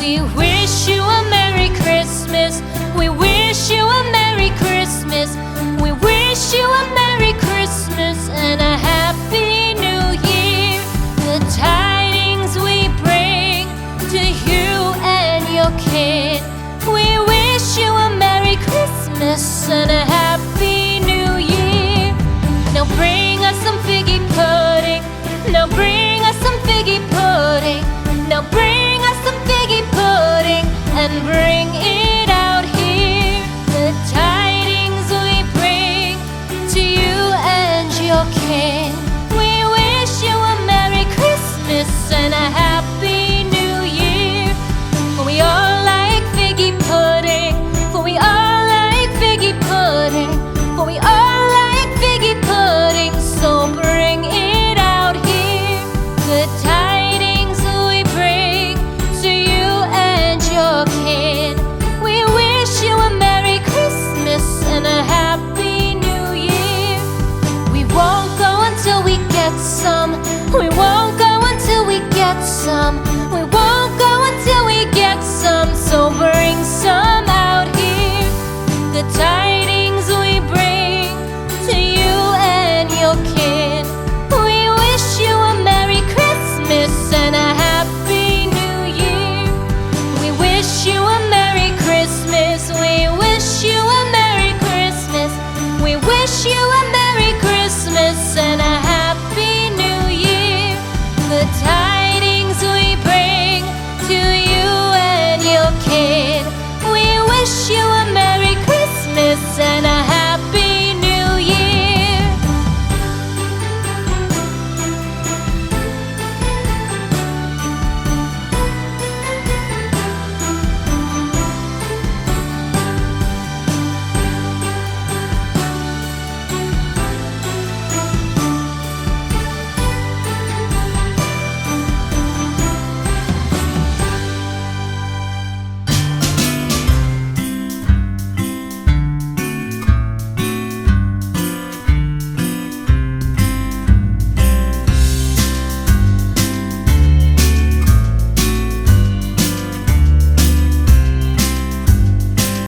We wish you a Merry Christmas. We wish you a Merry Christmas. We wish you a Merry Christmas and a Happy New Year. The tidings we bring to you and your kin. We wish you a Merry Christmas and a Happy New Year. Now bring us some figgy pudding. Now bring us some figgy pudding. Now bring us some figgy pudding and bring it out here. The tidings we bring to you and your kin. We wish you a Merry Christmas and a Happy New Year. For we all like figgy pudding. For we all like figgy pudding. For we all like figgy pudding. So bring it out here. The tidings we bring to you and your kin. We wish you a Merry Christmas and a Happy New Year. We won't go until we get some